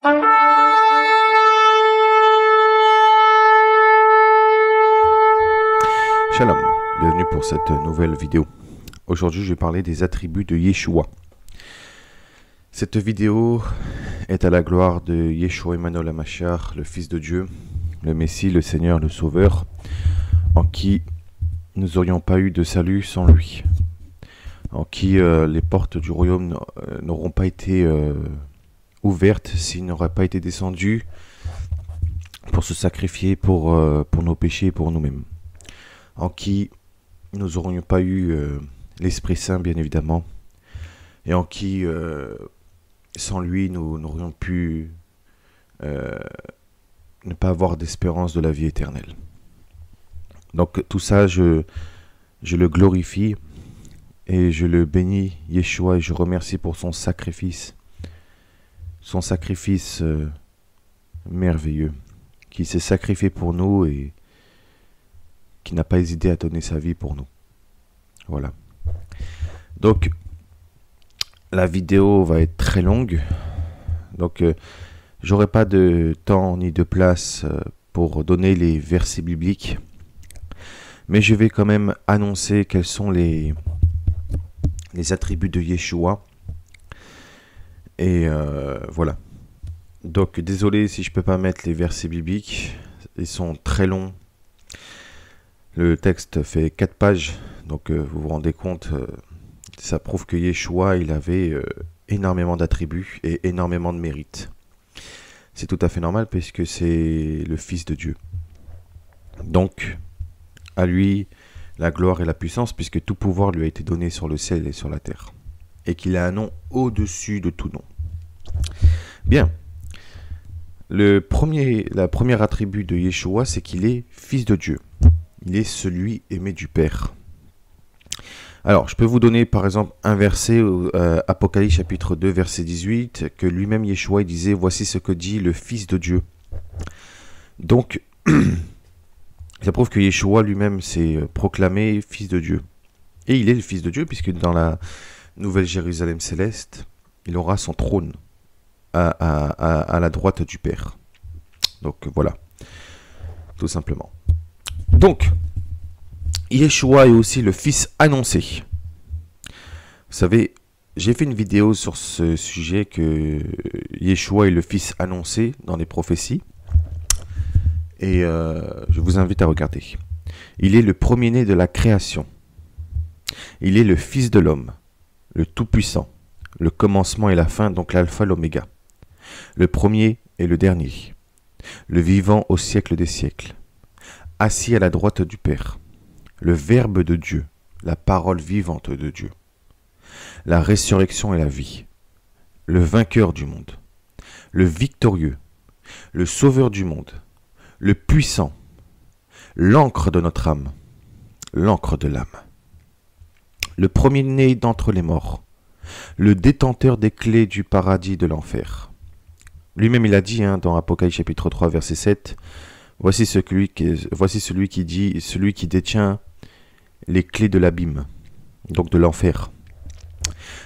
Shalom, bienvenue pour cette nouvelle vidéo. Aujourd'hui, je vais parler des attributs de Yeshua. Cette vidéo est à la gloire de Yeshua Emmanuel HaMashiach, le Fils de Dieu, le Messie, le Seigneur, le Sauveur, en qui nous n'aurions pas eu de salut sans lui, en qui les portes du royaume n'auront pas été ouvertes s'il n'aurait pas été descendu pour se sacrifier pour nos péchés et pour nous-mêmes, en qui nous n'aurions pas eu l'Esprit Saint, bien évidemment, et en qui, sans lui, nous n'aurions pu ne pas avoir d'espérance de la vie éternelle. Donc tout ça, je le glorifie et je le bénis, Yeshua, et je remercie pour son sacrifice merveilleux, qui s'est sacrifié pour nous et qui n'a pas hésité à donner sa vie pour nous. Voilà. Donc, la vidéo va être très longue. Donc, j'aurai pas de temps ni de place pour donner les versets bibliques. Mais je vais quand même annoncer quels sont les attributs de Yeshua. Et voilà. Donc, désolé si je peux pas mettre les versets bibliques. Ils sont très longs. Le texte fait 4 pages, donc vous vous rendez compte, ça prouve que Yeshua, il avait énormément d'attributs et énormément de mérites. C'est tout à fait normal puisque c'est le Fils de Dieu. Donc, à lui, la gloire et la puissance, puisque tout pouvoir lui a été donné sur le ciel et sur la terre. Et qu'il a un nom au-dessus de tout nom. Bien. La première attribut de Yeshua, c'est qu'il est Fils de Dieu. Il est celui aimé du Père. Alors, je peux vous donner par exemple un verset, Apocalypse chapitre 2, verset 18, que lui-même Yeshua il disait, voici ce que dit le Fils de Dieu. Donc, ça prouve que Yeshua lui-même s'est proclamé Fils de Dieu. Et il est le Fils de Dieu, puisque dans la Nouvelle Jérusalem céleste, il aura son trône à la droite du Père. Donc voilà, tout simplement. Donc, Yeshua est aussi le Fils annoncé. Vous savez, j'ai fait une vidéo sur ce sujet que Yeshua est le Fils annoncé dans les prophéties. Et je vous invite à regarder. Il est le premier-né de la création. Il est le Fils de l'homme, le Tout-Puissant, le commencement et la fin, donc l'alpha, l'oméga. Le premier et le dernier, le vivant au siècle des siècles. Assis à la droite du Père, le Verbe de Dieu, la parole vivante de Dieu, la résurrection et la vie, le vainqueur du monde, le victorieux, le sauveur du monde, le puissant, l'encre de notre âme, l'encre de l'âme, le premier-né d'entre les morts, le détenteur des clés du paradis de l'enfer. Lui-même il a dit dans Apocalypse chapitre 3 verset 7, voici celui qui détient les clés de l'abîme, donc de l'enfer.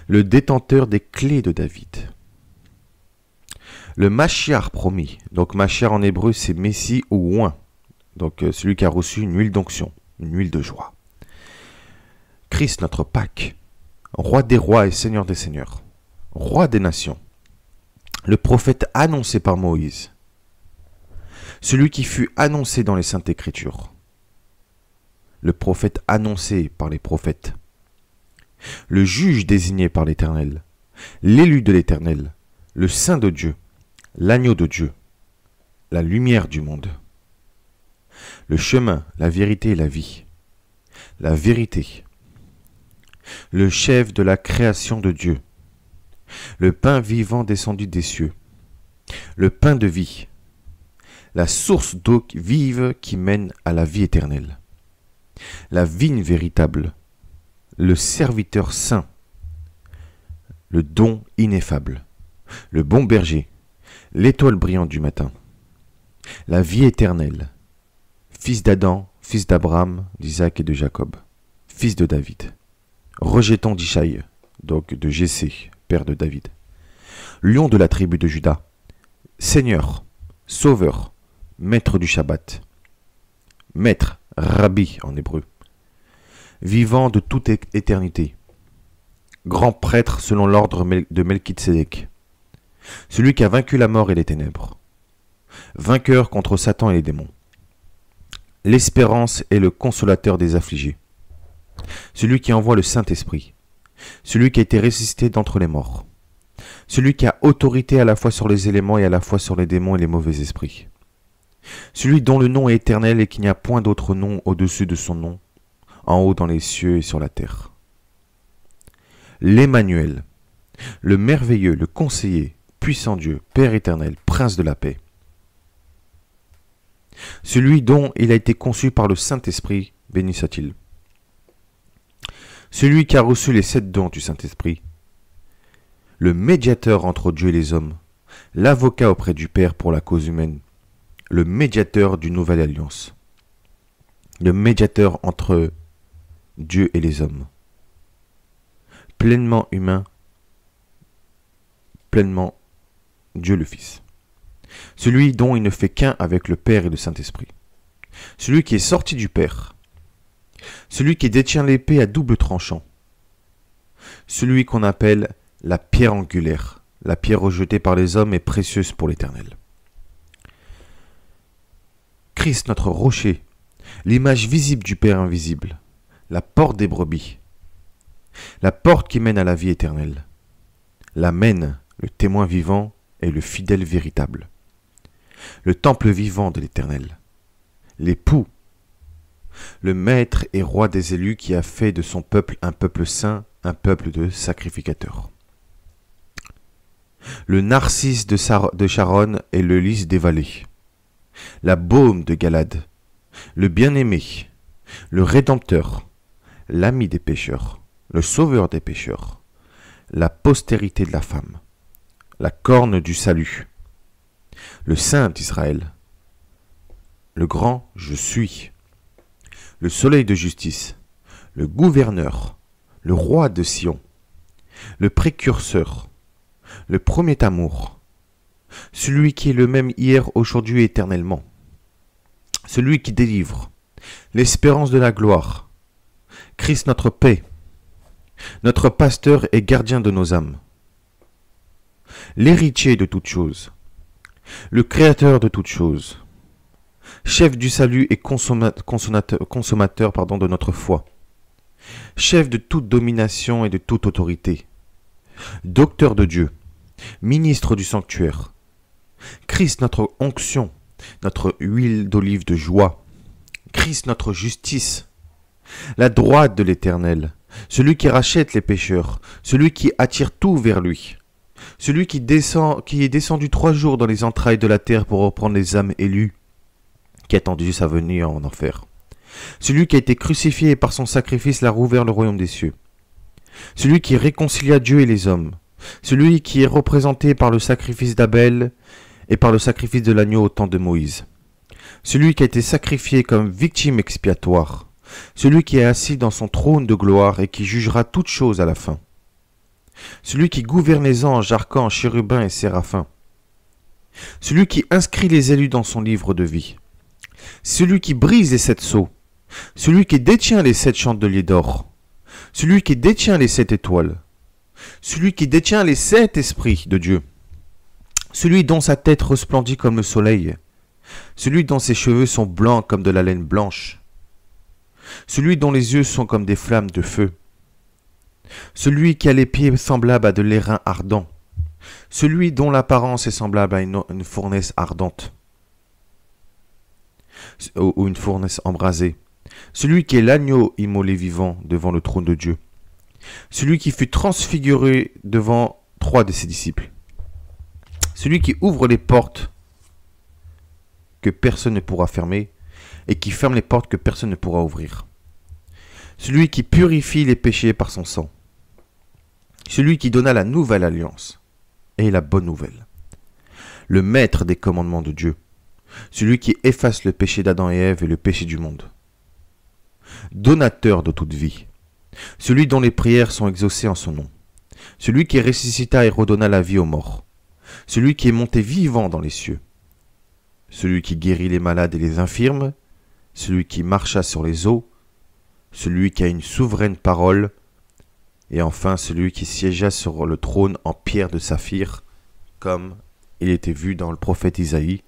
Le détenteur des clés de David. Le Mashiach promis. Donc Mashiach en hébreu c'est Messie ou oint. Donc celui qui a reçu une huile d'onction, une huile de joie. Christ notre Pâque. Roi des rois et Seigneur des seigneurs. Roi des nations. Le prophète annoncé par Moïse. Celui qui fut annoncé dans les Saintes Écritures. Le prophète annoncé par les prophètes. Le juge désigné par l'Éternel. L'élu de l'Éternel. Le Saint de Dieu. L'agneau de Dieu. La lumière du monde. Le chemin, la vérité et la vie. La vérité. Le chef de la création de Dieu. Le pain vivant descendu des cieux. Le pain de vie. La source d'eau vive qui mène à la vie éternelle. La vigne véritable. Le serviteur saint. Le don ineffable. Le bon berger. L'étoile brillante du matin. La vie éternelle. Fils d'Adam, fils d'Abraham, d'Isaac et de Jacob. Fils de David. Rejeton d'Ishaï, donc de Jessé, père de David. Lion de la tribu de Juda. Seigneur, Sauveur, Maître du Shabbat, Maître, Rabbi en hébreu, vivant de toute éternité, grand prêtre selon l'ordre de Melchitsédek, celui qui a vaincu la mort et les ténèbres, vainqueur contre Satan et les démons, l'espérance et le consolateur des affligés, celui qui envoie le Saint-Esprit, celui qui a été ressuscité d'entre les morts, celui qui a autorité à la fois sur les éléments et à la fois sur les démons et les mauvais esprits, celui dont le nom est éternel et qu'il n'y a point d'autre nom au-dessus de son nom, en haut dans les cieux et sur la terre. L'Emmanuel, le merveilleux, le conseiller, puissant Dieu, Père éternel, Prince de la paix. Celui dont il a été conçu par le Saint-Esprit, béni soit-il. Celui qui a reçu les 7 dons du Saint-Esprit, le médiateur entre Dieu et les hommes, l'avocat auprès du Père pour la cause humaine, le médiateur d'une nouvelle alliance, le médiateur entre Dieu et les hommes, pleinement humain, pleinement Dieu le Fils, celui dont il ne fait qu'un avec le Père et le Saint-Esprit, celui qui est sorti du Père, celui qui détient l'épée à double tranchant, celui qu'on appelle la pierre angulaire, la pierre rejetée par les hommes et précieuse pour l'Éternel. Christ notre rocher, l'image visible du Père invisible, la porte des brebis, la porte qui mène à la vie éternelle, l'Amen, le témoin vivant et le fidèle véritable, le temple vivant de l'Éternel, l'époux, le maître et roi des élus qui a fait de son peuple un peuple saint, un peuple de sacrificateurs, le narcisse de Sharon et le lys des vallées, la baume de Galade, le bien-aimé, le rédempteur, l'ami des pécheurs, le sauveur des pécheurs, la postérité de la femme, la corne du salut, le saint d'Israël, le grand je suis, le soleil de justice, le gouverneur, le roi de Sion, le précurseur, le premier amour, celui qui est le même hier, aujourd'hui et éternellement, celui qui délivre, l'espérance de la gloire, Christ notre paix, notre pasteur et gardien de nos âmes, l'héritier de toutes choses, le créateur de toutes choses, chef du salut et consommateur de notre foi, chef de toute domination et de toute autorité, docteur de Dieu, ministre du sanctuaire, Christ notre onction, notre huile d'olive de joie, Christ notre justice, la droite de l'Éternel, celui qui rachète les pécheurs, celui qui attire tout vers lui, celui qui est descendu 3 jours dans les entrailles de la terre pour reprendre les âmes élues, qui attendu sa venue en enfer, celui qui a été crucifié et par son sacrifice l'a rouvert le royaume des cieux, celui qui réconcilia Dieu et les hommes, celui qui est représenté par le sacrifice d'Abel et par le sacrifice de l'agneau au temps de Moïse, celui qui a été sacrifié comme victime expiatoire, celui qui est assis dans son trône de gloire et qui jugera toutes choses à la fin, celui qui gouverne les anges, archanges, chérubins et séraphins, celui qui inscrit les élus dans son livre de vie, celui qui brise les 7 sceaux, celui qui détient les 7 chandeliers d'or, celui qui détient les 7 étoiles, celui qui détient les 7 esprits de Dieu, celui dont sa tête resplendit comme le soleil, celui dont ses cheveux sont blancs comme de la laine blanche, celui dont les yeux sont comme des flammes de feu, celui qui a les pieds semblables à de l'airain ardent, celui dont l'apparence est semblable à une fournaise ardente, ou une fournaise embrasée, celui qui est l'agneau immolé vivant devant le trône de Dieu, celui qui fut transfiguré devant 3 de ses disciples, celui qui ouvre les portes que personne ne pourra fermer et qui ferme les portes que personne ne pourra ouvrir, celui qui purifie les péchés par son sang, celui qui donna la nouvelle alliance et la bonne nouvelle, le maître des commandements de Dieu, celui qui efface le péché d'Adam et Ève et le péché du monde, donateur de toute vie, celui dont les prières sont exaucées en son nom, celui qui ressuscita et redonna la vie aux morts, celui qui est monté vivant dans les cieux, celui qui guérit les malades et les infirmes, celui qui marcha sur les eaux, celui qui a une souveraine parole, et enfin celui qui siégea sur le trône en pierre de saphir, comme il était vu dans le prophète Isaïe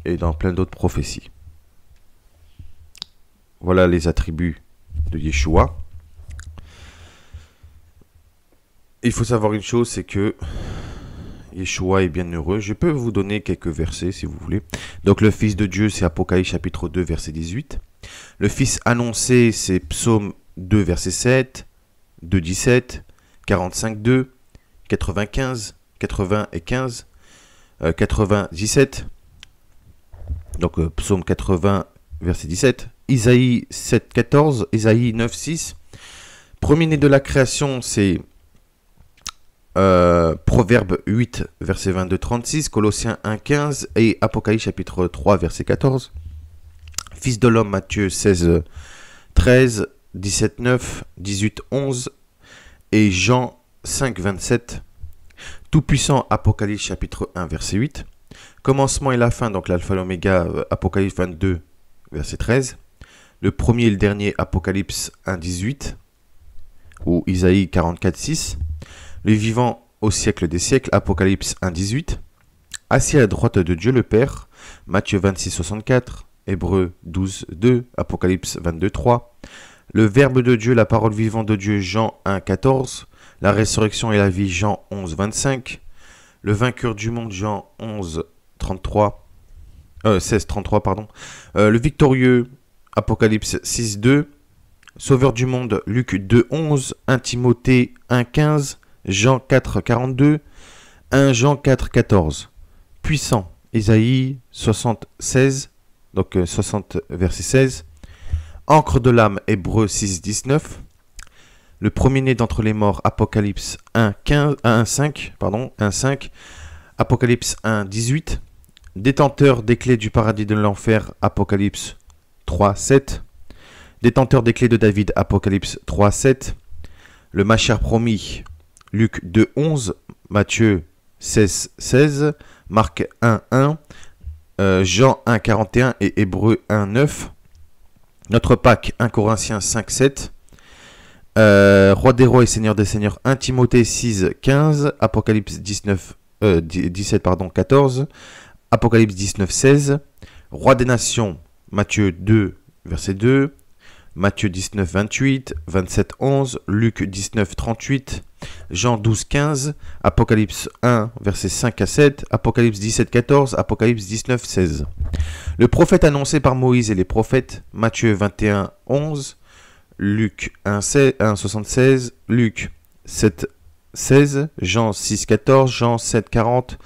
et dans plein d'autres prophéties. Voilà les attributs de Yeshua. Il faut savoir une chose, c'est que Yeshua est bienheureux. Je peux vous donner quelques versets si vous voulez. Donc le Fils de Dieu, c'est Apocalypse chapitre 2, verset 18. Le Fils annoncé, c'est Psaume 2, verset 7, 2, 17, 45, 2, 95, 80 et 15, 97. Donc Psaume 80, verset 17. Isaïe 7, 14, Isaïe 9, 6. Premier-né de la création, c'est Proverbe 8, verset 22, 36, Colossiens 1, 15 et Apocalypse chapitre 3, verset 14. Fils de l'homme, Matthieu 16, 13, 17, 9, 18, 11 et Jean 5, 27. Tout-puissant, Apocalypse chapitre 1, verset 8. Commencement et la fin, donc l'alpha et l'oméga, Apocalypse 22, verset 13. Le premier et le dernier, Apocalypse 1, 18 ou Isaïe 44, 6. Le vivant au siècle des siècles, Apocalypse 1, 18. Assis à la droite de Dieu le Père, Matthieu 26, 64. Hébreux 12, 2. Apocalypse 22, 3. Le Verbe de Dieu, la parole vivante de Dieu, Jean 1, 14. La résurrection et la vie, Jean 11, 25. Le vainqueur du monde, Jean 11, 33. 16, 33, pardon. Le victorieux, Apocalypse 6, 2. Sauveur du monde, Luc 2, 11. 1 Timothée 1, 15. Jean 4, 42. 1 Jean 4, 14. Puissant, Isaïe 60, 16. Donc 60, verset 16. Encre de l'âme, Hébreux 6, 19. Le premier-né d'entre les morts, Apocalypse 1, 15, 1, 5. Pardon, 1, 5. Apocalypse 1, 18. Détenteur des clés du paradis de l'enfer, Apocalypse 3, 7. Détenteur des clés de David, Apocalypse 3, 7. Le Machar promis, Luc 2, 11. Matthieu 16, 16. Marc 1, 1. Jean 1, 41 et Hébreux 1, 9. Notre Pâques, 1 Corinthiens 5, 7. Roi des rois et Seigneur des seigneurs, 1 Timothée 6, 15. Apocalypse 17, 14. Apocalypse 19, 16. Roi des nations, Matthieu 2, verset 2. Matthieu 19, 28. 27, 11. Luc 19, 38. Jean 12, 15. Apocalypse 1, versets 5 à 7. Apocalypse 17, 14. Apocalypse 19, 16. Le prophète annoncé par Moïse et les prophètes, Matthieu 21, 11. Luc 1, 76. Luc 7, 16. Jean 6, 14. Jean 7, 40.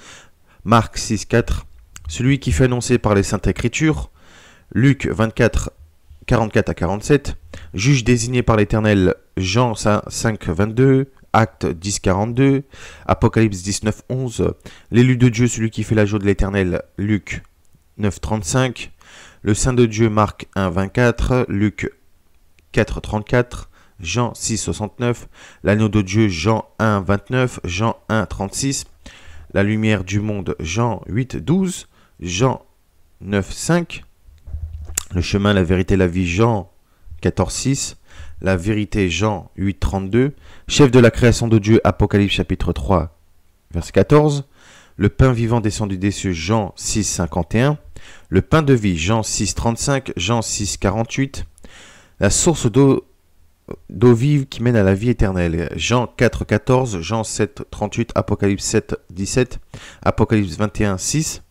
Marc 6, 4. Celui qui fut annoncé par les Saintes Écritures, Luc 24, 44 à 47. Juge désigné par l'Éternel, Jean 5, 22. Acte 10, 42. Apocalypse 19, 11. L'élu de Dieu, celui qui fait la joie de l'Éternel, Luc 9, 35. Le Saint de Dieu, Marc 1, 24. Luc 4, 34. Jean 6, 69. L'agneau de Dieu, Jean 1, 29. Jean 1, 36. La lumière du monde, Jean 8, 12. Jean 9, 5. Le chemin, la vérité, la vie, Jean 14, 6. La vérité, Jean 8, 32. Chef de la création de Dieu, Apocalypse chapitre 3, verset 14. Le pain vivant descendu des cieux, Jean 6, 51. Le pain de vie, Jean 6, 35. Jean 6, 48. La source d'eau vive qui mène à la vie éternelle, Jean 4, 14. Jean 7, 38. Apocalypse 7, 17. Apocalypse 21, 6.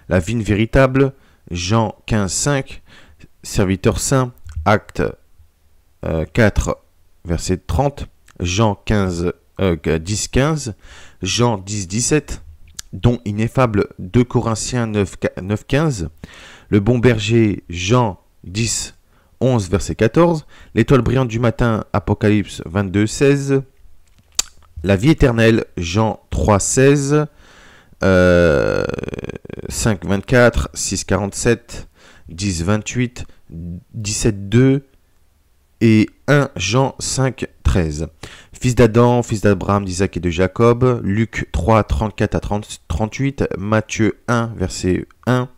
La vigne véritable, Jean 15, 5. Serviteur saint, Acte 4, verset 30. Jean 10, 15. Jean 10, 17. Don ineffable, 2 Corinthiens 9, 15. Le bon berger, Jean 10, 11, verset 14. L'étoile brillante du matin, Apocalypse 22, 16. La vie éternelle, Jean 3, 16. 5, 24, 6, 47, 10, 28, 17, 2 et 1 Jean 5, 13. fils d'Adam, fils d'Abraham, d'Isaac et de Jacob. Luc 3, 34 à 38. Matthieu 1, verset 1.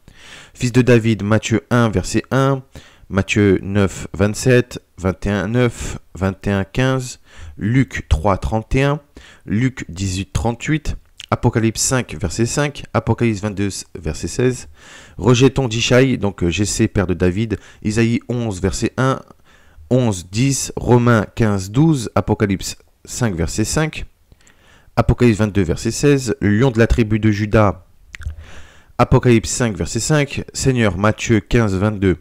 Fils de David, Matthieu 1, verset 1. Matthieu 9, 27, 21, 9, 21, 15. Luc 3, 31. Luc 18, 38. Apocalypse 5, verset 5, Apocalypse 22, verset 16, rejetons d'Ishaï, donc Jessé, père de David, Isaïe 11, verset 1, 11, 10, Romains 15, 12, Apocalypse 5, verset 5, Apocalypse 22, verset 16, le lion de la tribu de Juda, Apocalypse 5, verset 5, Seigneur, Matthieu 15, 22,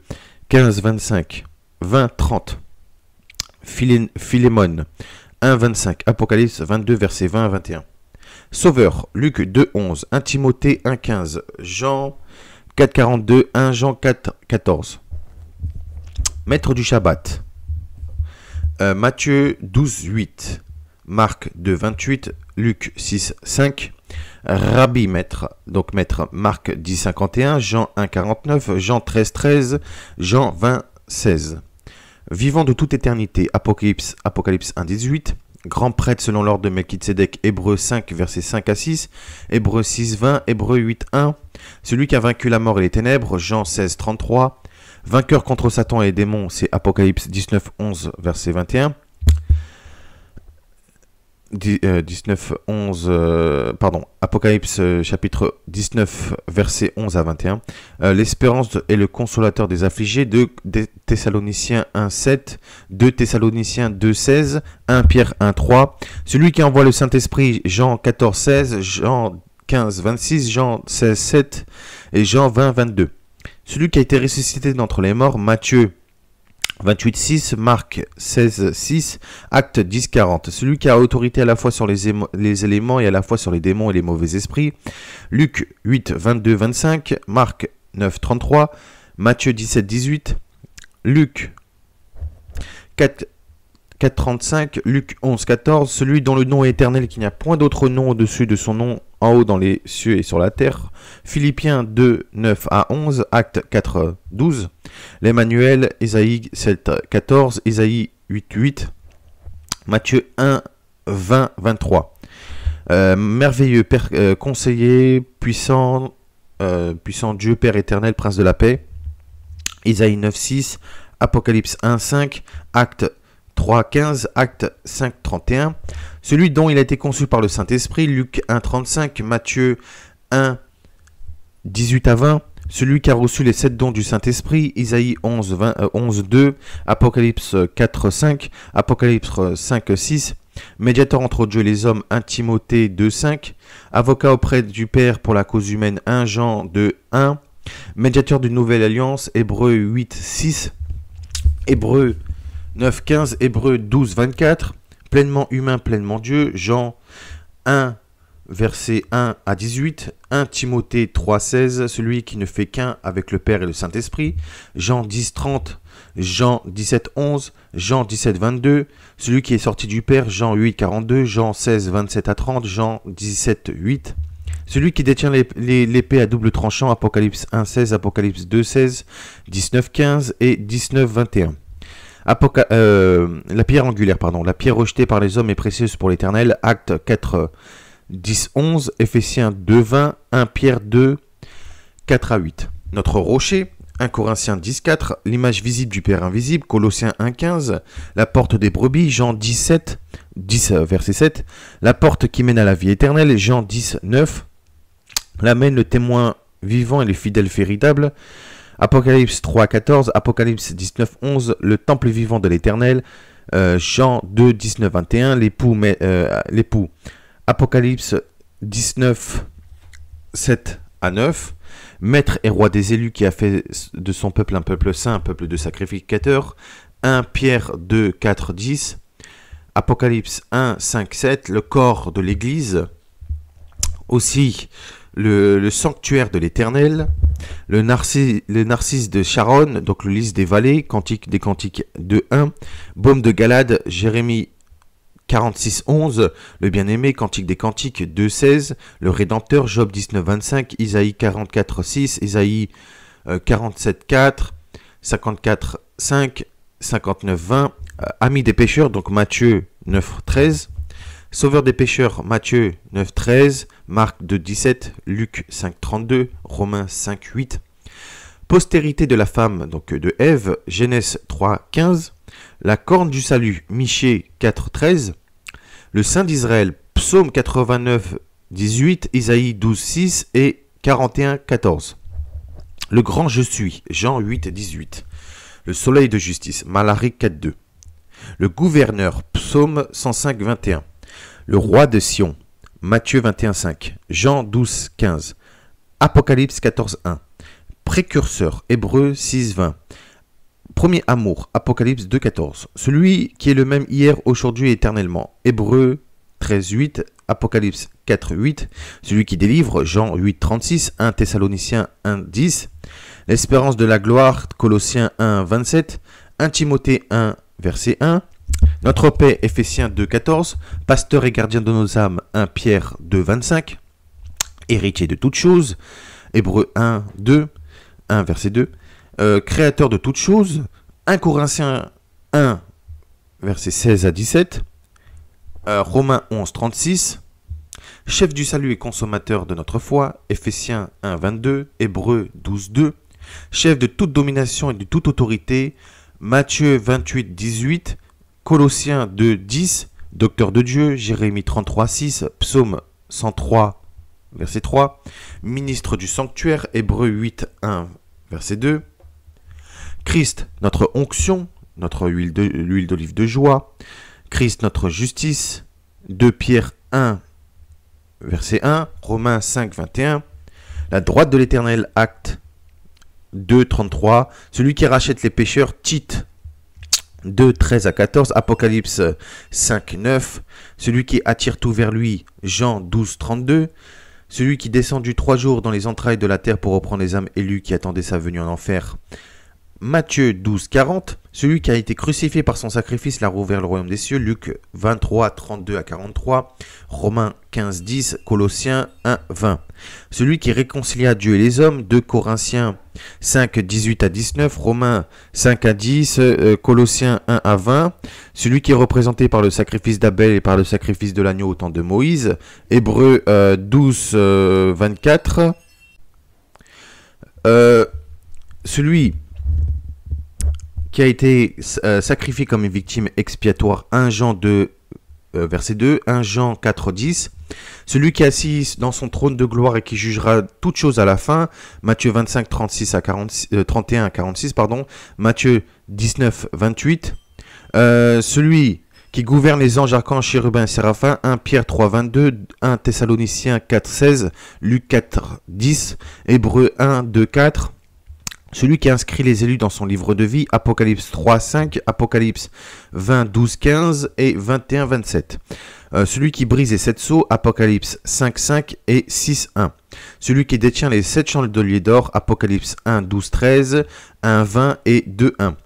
15, 25, 20, 30, Philémon 1, 25, Apocalypse 22, verset 20 à 21. Sauveur, Luc 2, 11, 1 Timothée 1, 15, Jean 4, 42, 1 Jean 4, 14. Maître du Shabbat, Matthieu 12, 8, Marc 2, 28, Luc 6, 5, Rabbi maître, donc maître Marc 10, 51, Jean 1, 49, Jean 13, 13, Jean 20, 16. Vivant de toute éternité, Apocalypse 1, 18, Grand prêtre selon l'ordre de Melchizedek, Hébreux 5, versets 5 à 6, Hébreux 6, 20, Hébreux 8, 1, celui qui a vaincu la mort et les ténèbres, Jean 16, 33, vainqueur contre Satan et les démons, c'est Apocalypse 19, 11, verset 21, 19, 11, Apocalypse chapitre 19, versets 11 à 21. L'espérance est le consolateur des affligés, 2 Thessaloniciens 1, 7, 2 Thessaloniciens 2, 16, 1 Pierre 1, 3. Celui qui envoie le Saint-Esprit, Jean 14, 16, Jean 15, 26, Jean 16, 7 et Jean 20, 22. Celui qui a été ressuscité d'entre les morts, Matthieu 28, 6, Marc 16, 6, Acte 10, 40. Celui qui a autorité à la fois sur les éléments et à la fois sur les démons et les mauvais esprits. Luc 8, 22, 25, Marc 9, 33, Matthieu 17, 18, Luc 4, 35, Luc 11, 14. Celui dont le nom est éternel, qu'il n'y a point d'autre nom au-dessus de son nom, en haut dans les cieux et sur la terre. Philippiens 2, 9 à 11, Acte 4, 12. L'Emmanuel, Isaïe 7, 14, Isaïe 8, 8. Matthieu 1, 20, 23. Merveilleux, Père, conseiller, puissant Dieu, Père éternel, Prince de la paix. Isaïe 9, 6. Apocalypse 1, 5. Acte 3, 15, Acte 5, 31. Celui dont il a été conçu par le Saint-Esprit, Luc 1, 35, Matthieu 1, 18 à 20. Celui qui a reçu les 7 dons du Saint-Esprit, Isaïe 11, 2, Apocalypse 4, 5, Apocalypse 5, 6. Médiateur entre Dieu et les hommes, 1 Timothée 2, 5. Avocat auprès du Père pour la cause humaine, 1 Jean 2, 1. Médiateur d'une nouvelle alliance, Hébreux 8, 6. Hébreux 9, 15, Hébreux 12, 24, pleinement humain, pleinement Dieu, Jean 1, verset 1 à 18, 1 Timothée 3, 16, celui qui ne fait qu'un avec le Père et le Saint-Esprit, Jean 10, 30, Jean 17, 11, Jean 17, 22, celui qui est sorti du Père, Jean 8, 42, Jean 16, 27 à 30, Jean 17, 8, celui qui détient l'épée à double tranchant, Apocalypse 1, 16, Apocalypse 2, 16, 19, 15 et 19, 21. La pierre angulaire, la pierre rejetée par les hommes est précieuse pour l'Éternel, Acte 4, 10, 11, Éphésiens 2, 20, 1 Pierre 2, 4 à 8. Notre rocher, 1 Corinthiens 10, 4, l'image visible du Père invisible, Colossiens 1, 15, la porte des brebis, Jean 17, 10, verset 7, la porte qui mène à la vie éternelle, Jean 10, 9, l'Amen, le témoin vivant et le fidèle véritable, Apocalypse 3, 14, Apocalypse 19, 11, le temple vivant de l'Éternel, Jean 2, 19, 21, l'époux, Apocalypse 19, 7 à 9, maître et roi des élus qui a fait de son peuple un peuple saint, un peuple de sacrificateurs, 1 Pierre 2, 4, 10, Apocalypse 1, 5, 7, le corps de l'Église, aussi le sanctuaire de l'Éternel, le narcisse de Sharon, donc le lys des vallées, cantique des cantiques 2.1, baume de Galade, Jérémie 46, 11, le bien-aimé, cantique des cantiques 2.16, le rédempteur, Job 19, 25, Isaïe 44, 6, Isaïe 47, 4, 54, 5, 59, 20, ami des pécheurs, donc Matthieu 9, 13. Sauveur des pécheurs, Matthieu 9, 13. Marc 2, 17. Luc 5, 32. Romains 5, 8. Postérité de la femme, donc de Ève, Genèse 3, 15. La corne du salut, Michée 4, 13. Le Saint d'Israël, Psaume 89, 18. Isaïe 12, 6 et 41, 14. Le grand je suis, Jean 8, 18. Le soleil de justice, Malachie 4, 2. Le gouverneur, Psaume 105, 21. Le roi de Sion, Matthieu 21, 5. Jean 12, 15. Apocalypse 14, 1. Précurseur, Hébreux 6, 20. Premier amour, Apocalypse 2, 14. Celui qui est le même hier, aujourd'hui et éternellement, Hébreux 13, 8. Apocalypse 4, 8. Celui qui délivre, Jean 8, 36. 1 Thessaloniciens 1, 10. L'espérance de la gloire, Colossiens 1, 27. 1 Timothée 1, verset 1. Notre paix, Éphésiens 2, 14. Pasteur et gardien de nos âmes, 1 Pierre 2, 25. Héritier de toutes choses, Hébreux 1, 2. 1, verset 2. Créateur de toutes choses, 1 Corinthiens 1, verset 16 à 17. Romains 11, 36. Chef du salut et consommateur de notre foi, Éphésiens 1, 22. Hébreux 12, 2. Chef de toute domination et de toute autorité, Matthieu 28, 18. Colossiens 2, 10. Docteur de Dieu, Jérémie 33, 6. Psaume 103, verset 3. Ministre du sanctuaire, Hébreux 8, 1, verset 2. Christ, notre onction, notre l'huile d'olive de joie. Christ, notre justice. 2 Pierre 1, verset 1. Romains 5, 21. La droite de l'Éternel, Acte 2, 33. Celui qui rachète les pécheurs, Tite 2, 13 à 14. Apocalypse 5, 9. Celui qui attire tout vers lui, Jean 12, 32. Celui qui descendu 3 jours dans les entrailles de la terre pour reprendre les âmes élues qui attendaient sa venue en enfer. Matthieu 12, 40. Celui qui a été crucifié par son sacrifice l'a rouvert le royaume des cieux. Luc 23, 32 à 43. Romains 15, 10. Colossiens 1, 20. Celui qui réconcilia Dieu et les hommes. 2 Corinthiens 5, 18 à 19. Romains 5 à 10. Colossiens 1 à 20. Celui qui est représenté par le sacrifice d'Abel et par le sacrifice de l'agneau au temps de Moïse. Hébreux 12, 24. Celui qui a été sacrifié comme une victime expiatoire, 1 Jean 2, verset 2, 1 Jean 4, 10. Celui qui est assis dans son trône de gloire et qui jugera toutes choses à la fin, Matthieu 25, 31 à 46, pardon. Matthieu 19, 28. Celui qui gouverne les anges, archanges, chérubins et séraphins, 1 Pierre 3, 22, 1 Thessaloniciens 4, 16, Luc 4, 10, Hébreux 1, 2, 4. Celui qui inscrit les élus dans son livre de vie, Apocalypse 3, 5, Apocalypse 20, 12, 15 et 21, 27. Celui qui brise les 7 sceaux, Apocalypse 5, 5 et 6, 1. Celui qui détient les 7 chandeliers d'or, Apocalypse 1, 12, 13, 1, 20 et 2, 1.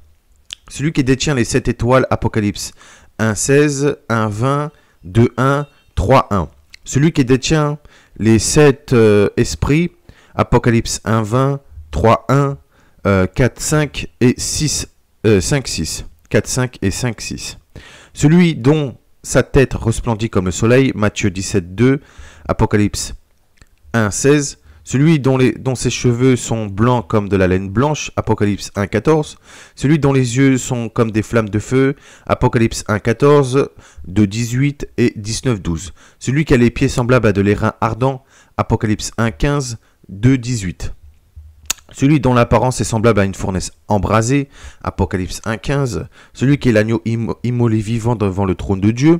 Celui qui détient les 7 étoiles, Apocalypse 1, 16, 1, 20, 2, 1, 3, 1. Celui qui détient les 7 esprits, Apocalypse 1, 20, 3, 1, 4, 5 et 6, 5, 6. 4, 5 et 5, 6. Celui dont sa tête resplendit comme le soleil, Matthieu 17, 2, Apocalypse 1, 16. Celui dont ses cheveux sont blancs comme de la laine blanche, Apocalypse 1, 14. Celui dont les yeux sont comme des flammes de feu, Apocalypse 1, 14, 2, 18 et 19, 12. Celui qui a les pieds semblables à de l'airain ardent, Apocalypse 1, 15, 2, 18. Celui dont l'apparence est semblable à une fournaise embrasée, Apocalypse 1, 15. Celui qui est l'agneau immolé vivant devant le trône de Dieu,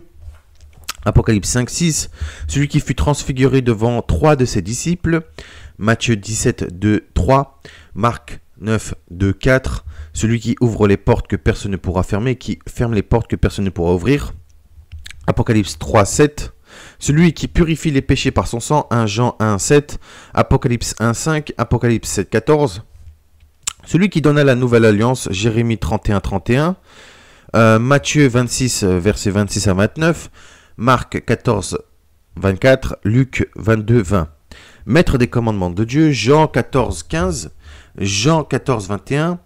Apocalypse 5, 6. Celui qui fut transfiguré devant 3 de ses disciples, Matthieu 17, 2, 3. Marc 9, 2, 4. Celui qui ouvre les portes que personne ne pourra fermer, qui ferme les portes que personne ne pourra ouvrir, Apocalypse 3, 7. Celui qui purifie les péchés par son sang, 1 Jean 1, 7, Apocalypse 1, 5, Apocalypse 7, 14. Celui qui donna la nouvelle alliance, Jérémie 31, 31, Matthieu 26, versets 26 à 29, Marc 14, 24, Luc 22, 20. Maître des commandements de Dieu, Jean 14, 15, Jean 14, 21,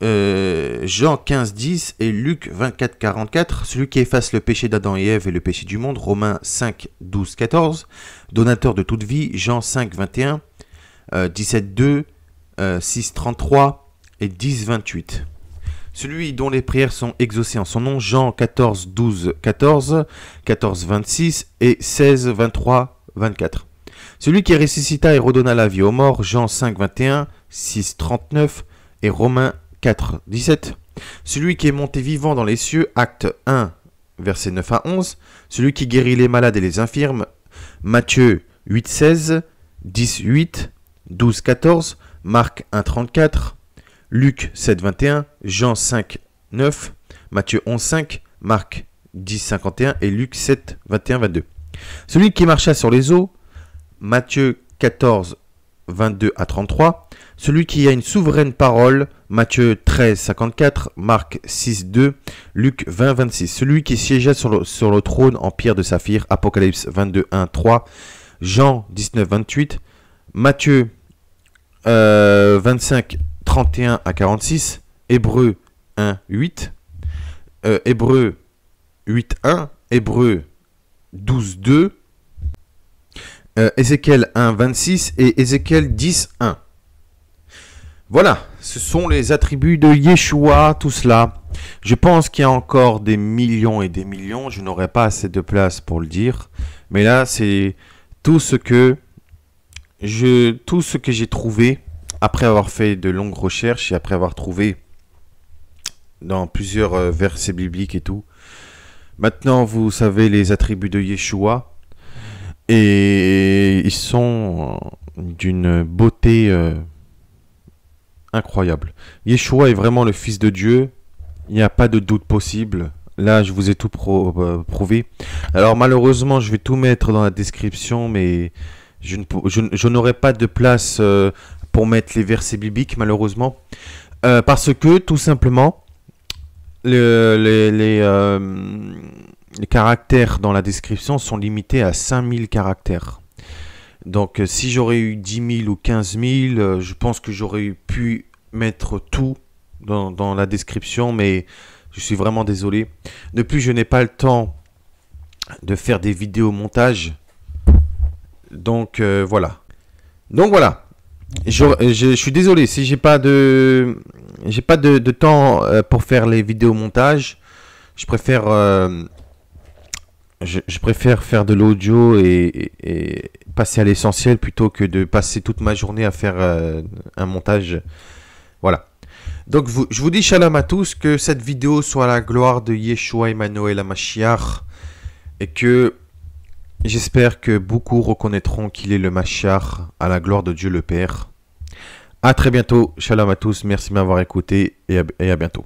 Jean 15, 10 et Luc 24, 44. Celui qui efface le péché d'Adam et Ève et le péché du monde. Romains 5, 12, 14. Donateur de toute vie. Jean 5, 21. 17, 2. 6, 33 et 10, 28. Celui dont les prières sont exaucées en son nom. Jean 14, 12, 14. 14, 26 et 16, 23, 24. Celui qui ressuscita et redonna la vie aux morts. Jean 5, 21. 6, 39 et Romains 4, 17. Celui qui est monté vivant dans les cieux, acte 1, versets 9 à 11. Celui qui guérit les malades et les infirmes, Matthieu 8, 16, 10, 8, 12, 14, Marc 1, 34, Luc 7, 21, Jean 5, 9, Matthieu 11, 5, Marc 10, 51 et Luc 7, 21, 22. Celui qui marcha sur les eaux, Matthieu 14, 22 à 33. Celui qui a une souveraine parole, Matthieu 13, 54, Marc 6, 2, Luc 20, 26. Celui qui siégea sur le trône en pierre de saphir, Apocalypse 22, 1, 3, Jean 19, 28, Matthieu 25, 31 à 46, Hébreux 1, 8, Hébreux 8, 1, Hébreux 12, 2, Ézéchiel 1, 26 et Ézéchiel 10, 1. Voilà, ce sont les attributs de Yeshua, tout cela. Je pense qu'il y a encore des millions et des millions. Je n'aurai pas assez de place pour le dire. Mais là, c'est tout ce que j'ai trouvé après avoir fait de longues recherches et après avoir trouvé dans plusieurs versets bibliques et tout. Maintenant, vous savez les attributs de Yeshua. Et ils sont d'une beauté incroyable. Yeshua est vraiment le Fils de Dieu. Il n'y a pas de doute possible. Là, je vous ai tout prouvé. Alors, malheureusement, je vais tout mettre dans la description, mais je n'aurai pas de place pour mettre les versets bibliques, malheureusement. Parce que, tout simplement, les caractères dans la description sont limités à 5000 caractères. Donc, si j'aurais eu 10 000 ou 15 000, je pense que j'aurais pu mettre tout dans la description, mais je suis vraiment désolé. De plus, je n'ai pas le temps de faire des vidéos montage. Donc, voilà. Donc, voilà. Je suis désolé si j'ai pas de temps pour faire les vidéos montage. Je préfère je préfère faire de l'audio et passer à l'essentiel plutôt que de passer toute ma journée à faire un montage. Voilà. Donc je vous dis shalom à tous, que cette vidéo soit à la gloire de Yeshua Emmanuel HaMashiach et que j'espère que beaucoup reconnaîtront qu'il est le Mashiach à la gloire de Dieu le Père. À très bientôt, shalom à tous, merci de m'avoir écouté et à bientôt.